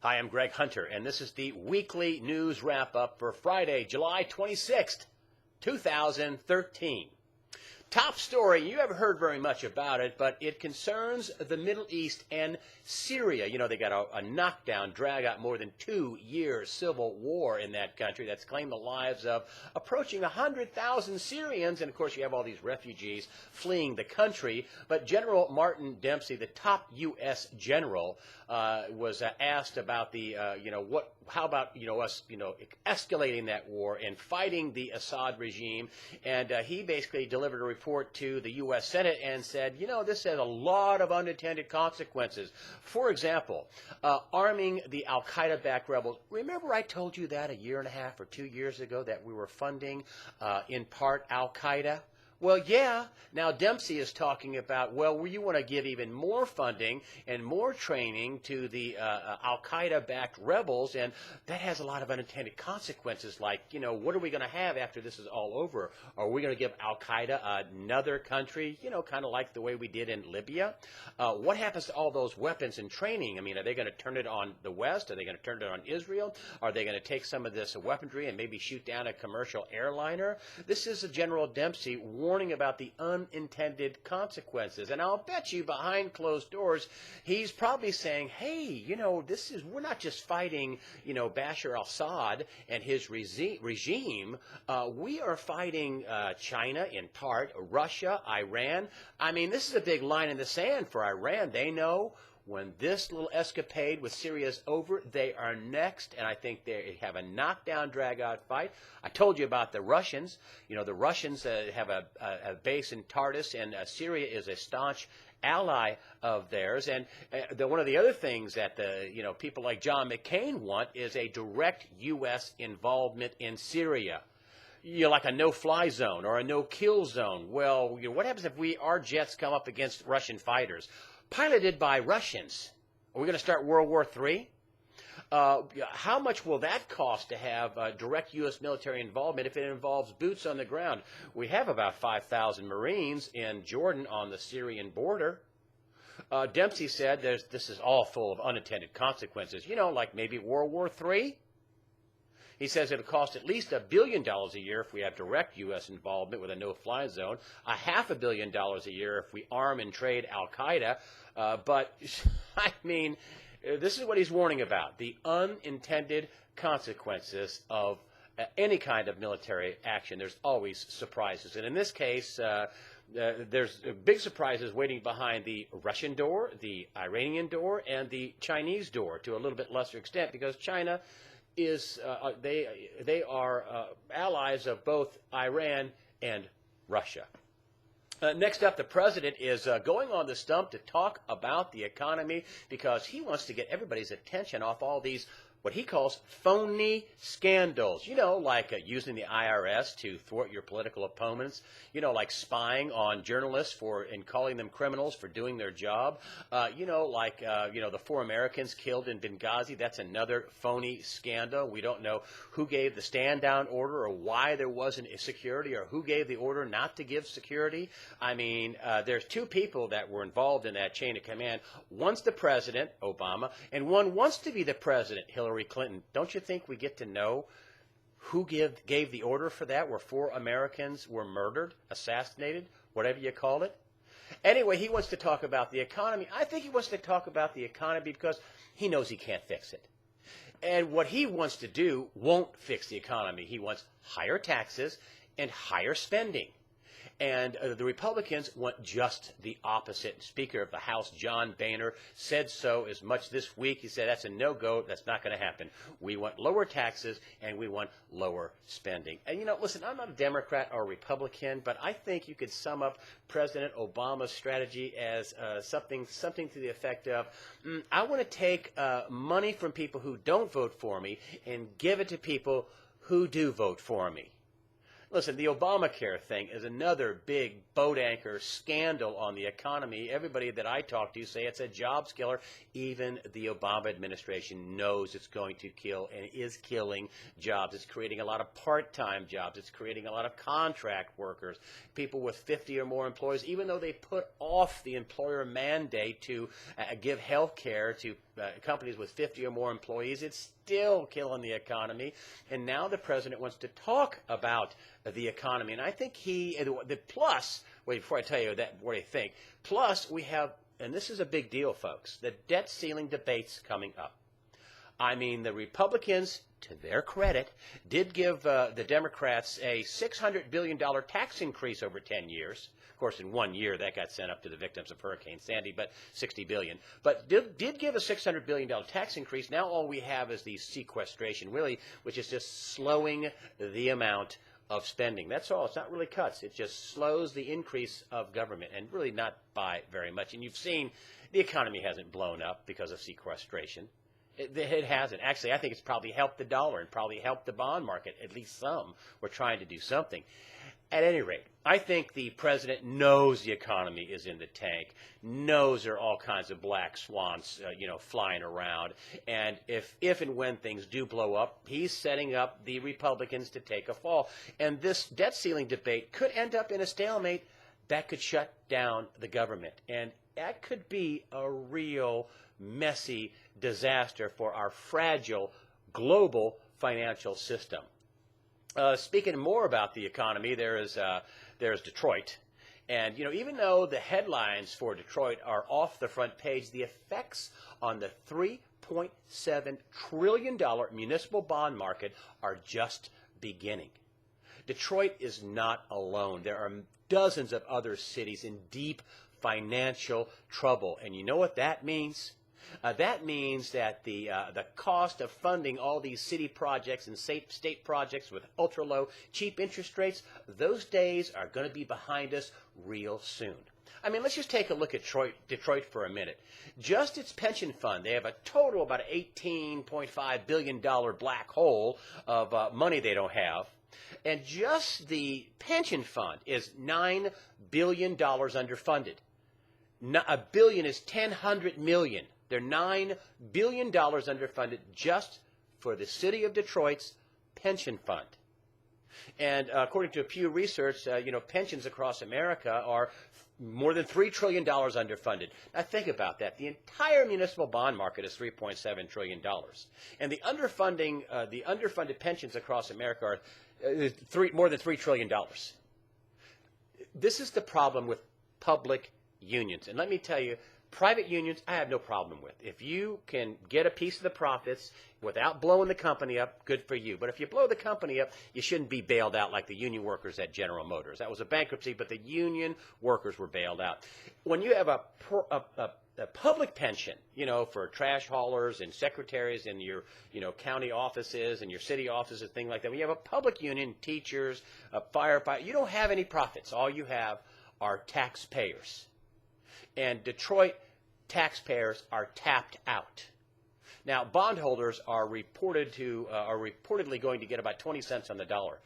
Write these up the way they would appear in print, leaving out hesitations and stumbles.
Hi, I'm Greg Hunter, and this is the weekly news wrap-up for Friday, July 26th, 2013. Top story, you haven't heard very much about it, but it concerns the Middle East and Syria. You know, they got a knockdown, drag-out, more than 2 years civil war in that country that's claimed the lives of approaching 100,000 Syrians. And, of course, you have all these refugees fleeing the country. But General Martin Dempsey, the top U.S. general, was asked about how about, us, escalating that war and fighting the Assad regime. And he basically delivered a report to the U.S. Senate and said, this has a lot of unintended consequences. For example, arming the al-Qaeda-backed rebels. Remember I told you that a year and a half or 2 years ago that we were funding, in part, al-Qaeda? Well, yeah. Now Dempsey is talking about, you want to give even more funding and more training to the al-Qaeda-backed rebels, and that has a lot of unintended consequences. Like, what are we going to have after this is all over? Are we going to give al-Qaeda another country, kind of like the way we did in Libya? What happens to all those weapons and training? I mean, are they going to turn it on the West? Are they going to turn it on Israel? Are they going to take some of this weaponry and maybe shoot down a commercial airliner? This is General Dempsey warning about the unintended consequences. And I'll bet you behind closed doors, he's probably saying, hey, we're not just fighting, Bashar al-Assad and his regime. We are fighting China in part, Russia, Iran. I mean, this is a big line in the sand for Iran. They know when this little escapade with Syria is over, they are next, and I think they have a knockdown, drag-out fight. I told you about the Russians. The Russians have a base in Tartus, and Syria is a staunch ally of theirs. And one of the other things that people like John McCain want is a direct U.S. involvement in Syria. Like a no-fly zone or a no-kill zone. Well, what happens if our jets come up against Russian fighters? Piloted by Russians. Are we going to start World War III? How much will that cost to have direct U.S. military involvement if it involves boots on the ground? We have about 5,000 Marines in Jordan on the Syrian border. Dempsey said this is all full of unintended consequences, like maybe World War III. He says it'll cost at least $1 billion a year if we have direct U.S. involvement with a no-fly zone, $500 million a year if we arm and trade al-Qaeda. But, I mean, this is what he's warning about, the unintended consequences of any kind of military action. There's always surprises. And in this case, there's big surprises waiting behind the Russian door, the Iranian door, and the Chinese door to a little bit lesser extent, because China is they are allies of both Iran and Russia. Next up, the president is going on the stump to talk about the economy because he wants to get everybody's attention off all these what he calls phony scandals, like using the IRS to thwart your political opponents, like spying on journalists and calling them criminals for doing their job, the 4 Americans killed in Benghazi. That's another phony scandal. We don't know who gave the stand-down order or why there wasn't security or who gave the order not to give security. I mean, there's 2 people that were involved in that chain of command. One's the president, Obama, and one wants to be the president, Hillary Clinton. Don't you think we get to know who gave the order for that, where 4 Americans were murdered, assassinated, whatever you call it? Anyway, he wants to talk about the economy. I think he wants to talk about the economy because he knows he can't fix it. And what he wants to do won't fix the economy. He wants higher taxes and higher spending. And the Republicans want just the opposite. Speaker of the House, John Boehner, said so as much this week. He said that's a no-go. That's not going to happen. We want lower taxes and we want lower spending. And, listen, I'm not a Democrat or a Republican, but I think you could sum up President Obama's strategy as something to the effect of, I want to take money from people who don't vote for me and give it to people who do vote for me. Listen, the Obamacare thing is another big boat anchor scandal on the economy. Everybody that I talk to say it's a jobs killer. Even the Obama administration knows it's going to kill and is killing jobs. It's creating a lot of part-time jobs. It's creating a lot of contract workers, people with 50 or more employees, even though they put off the employer mandate to give health care to companies with 50 or more employees. It's still killing the economy. And now the president wants to talk about the economy. And I think the plus, wait, before I tell you what I think, plus we have, and this is a big deal, folks, the debt ceiling debate's coming up. I mean, the Republicans, to their credit, did give the Democrats a $600 billion tax increase over 10 years. Of course, in 1 year, that got sent up to the victims of Hurricane Sandy, but $60 billion. But did give a $600 billion tax increase. Now all we have is the sequestration, really, which is just slowing the amount of spending. That's all. It's not really cuts. It just slows the increase of government, and really not by very much. And you've seen the economy hasn't blown up because of sequestration. It hasn't. Actually, I think it's probably helped the dollar and probably helped the bond market, at least some. We're trying to do something. At any rate, I think the president knows the economy is in the tank, knows there are all kinds of black swans, flying around. And if and when things do blow up, he's setting up the Republicans to take a fall. And this debt ceiling debate could end up in a stalemate that could shut down the government. And that could be a real messy disaster for our fragile global financial system. Speaking more about the economy, there's Detroit. And, even though the headlines for Detroit are off the front page, the effects on the $3.7 trillion municipal bond market are just beginning. Detroit is not alone. There are dozens of other cities in deep financial trouble. And you know what that means? That means that the cost of funding all these city projects and state projects with ultra-low, cheap interest rates, those days are going to be behind us real soon. I mean, let's just take a look at Detroit for a minute. Just its pension fund, they have a total about $18.5 billion black hole of money they don't have. And just the pension fund is $9 billion underfunded. A billion is 1,000 million. They're $9 billion underfunded just for the city of Detroit's pension fund. And according to Pew Research, pensions across America are more than $3 trillion underfunded. Now think about that. The entire municipal bond market is $3.7 trillion. And the underfunded pensions across America are more than $3 trillion. This is the problem with public unions. And let me tell you, private unions, I have no problem with. If you can get a piece of the profits without blowing the company up, good for you. But if you blow the company up, you shouldn't be bailed out like the union workers at General Motors. That was a bankruptcy, but the union workers were bailed out. When you have a public pension, for trash haulers and secretaries in your, county offices and your city offices, things like that, when you have a public union, teachers, firefighters, you don't have any profits. All you have are taxpayers. And Detroit taxpayers are tapped out. Now, bondholders are reportedly going to get about 20 cents on the dollar.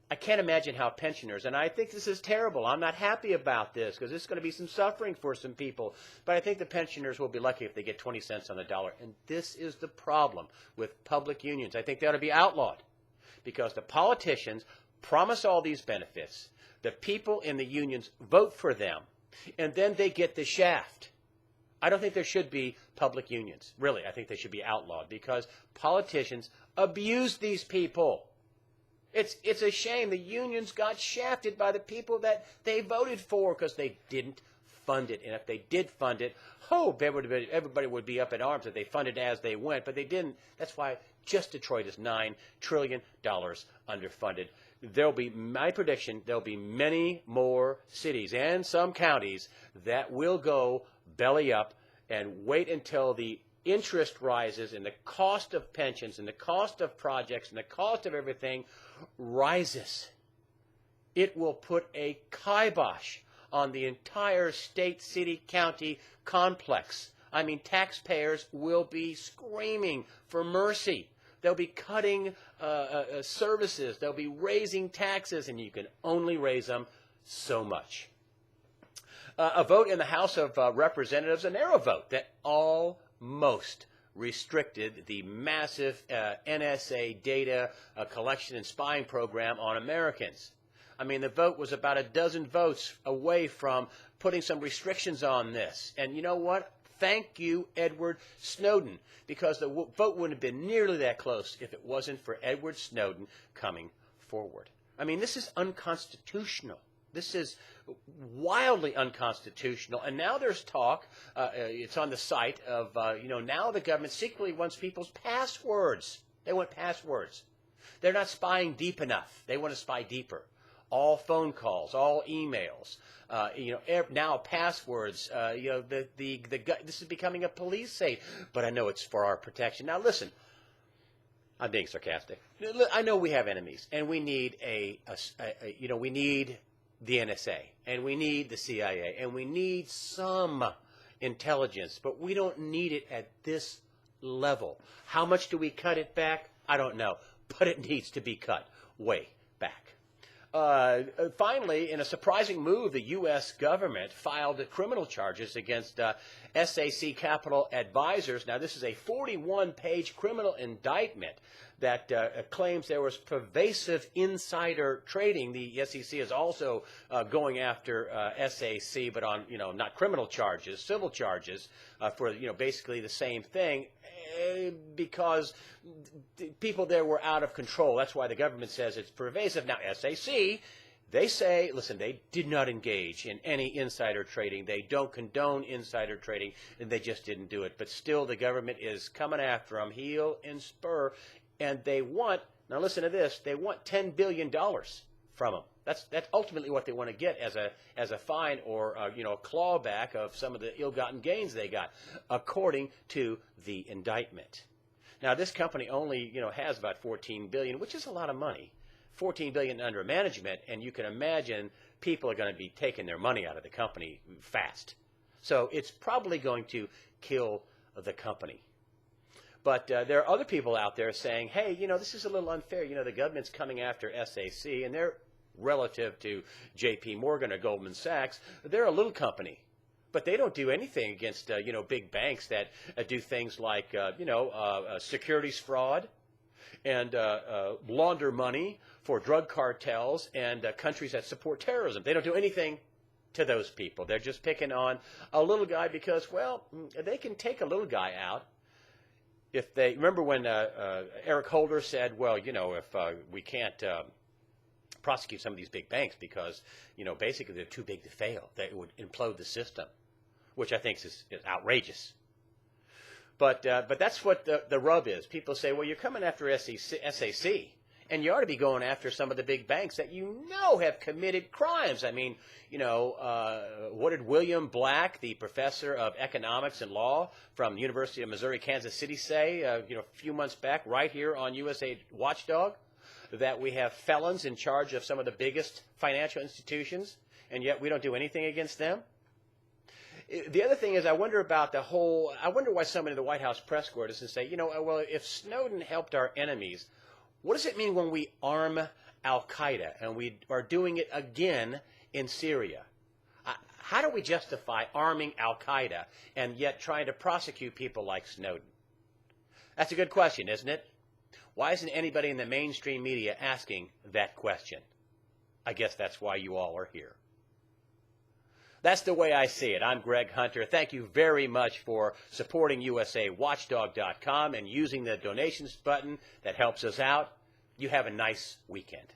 I can't imagine how pensioners, and I think this is terrible. I'm not happy about this because there's going to be some suffering for some people. But I think the pensioners will be lucky if they get 20 cents on the dollar. And this is the problem with public unions. I think they ought to be outlawed because the politicians promise all these benefits. The people in the unions vote for them. And then they get the shaft. I don't think there should be public unions. Really, I think they should be outlawed because politicians abuse these people. It's a shame. The unions got shafted by the people that they voted for because they didn't fund it. And if they did fund it, everybody would be up in arms if they funded as they went. But they didn't. That's why just Detroit is $9 trillion underfunded. My prediction, there'll be many more cities and some counties that will go belly up and wait until the interest rises and the cost of pensions and the cost of projects and the cost of everything rises. It will put a kibosh on the entire state, city, county complex. I mean, taxpayers will be screaming for mercy. They'll be cutting services. They'll be raising taxes, and you can only raise them so much. A vote in the House of Representatives, a narrow vote that almost restricted the massive NSA data collection and spying program on Americans. I mean, the vote was about a dozen votes away from putting some restrictions on this. And you know what? Thank you, Edward Snowden, because the vote wouldn't have been nearly that close if it wasn't for Edward Snowden coming forward. I mean, this is unconstitutional. This is wildly unconstitutional. And now there's talk, it's on the site, of, now the government secretly wants people's passwords. They want passwords. They're not spying deep enough. They want to spy deeper. All phone calls, all emails, now passwords. This is becoming a police state. But I know it's for our protection. Now listen, I'm being sarcastic. I know we have enemies, and we need we need the NSA, and we need the CIA, and we need some intelligence, but we don't need it at this level. How much do we cut it back? I don't know, but it needs to be cut way back. Finally, in a surprising move, the U.S. government filed criminal charges against SAC Capital Advisors. Now, this is a 41-page criminal indictment that claims there was pervasive insider trading. The SEC is also going after SAC, but on not criminal charges, civil charges for basically the same thing. Because people there were out of control. That's why the government says it's pervasive. Now, SAC, they say, listen, they did not engage in any insider trading. They don't condone insider trading, and they just didn't do it. But still, the government is coming after them, heel and spur, and they want, now listen to this, they want $10 billion from them. That's ultimately what they want to get as a fine or a clawback of some of the ill-gotten gains they got, according to the indictment. Now, this company only has about $14 billion, which is a lot of money. $14 billion under management, and you can imagine people are going to be taking their money out of the company fast. So it's probably going to kill the company. But there are other people out there saying, hey, this is a little unfair. The government's coming after SAC, and they're relative to J.P. Morgan or Goldman Sachs. They're a little company, but they don't do anything against big banks that do things like securities fraud and launder money for drug cartels and countries that support terrorism. They don't do anything to those people. They're just picking on a little guy because, well, they can take a little guy out. If they remember when Eric Holder said, well, if we can't prosecute some of these big banks because, basically they're too big to fail. They would implode the system, which I think is outrageous. But that's what the rub is. People say, well, you're coming after SAC, and you ought to be going after some of the big banks that have committed crimes. I mean, what did William Black, the professor of economics and law from the University of Missouri, Kansas City, say, a few months back right here on USA Watchdog? That we have felons in charge of some of the biggest financial institutions, and yet we don't do anything against them. The other thing is, I wonder why somebody in the White House press corps doesn't say, well, if Snowden helped our enemies, what does it mean when we arm Al-Qaeda and we are doing it again in Syria? How do we justify arming Al-Qaeda and yet trying to prosecute people like Snowden? That's a good question, isn't it? Why isn't anybody in the mainstream media asking that question? I guess that's why you all are here. That's the way I see it. I'm Greg Hunter. Thank you very much for supporting USAWatchdog.com and using the donations button that helps us out. You have a nice weekend.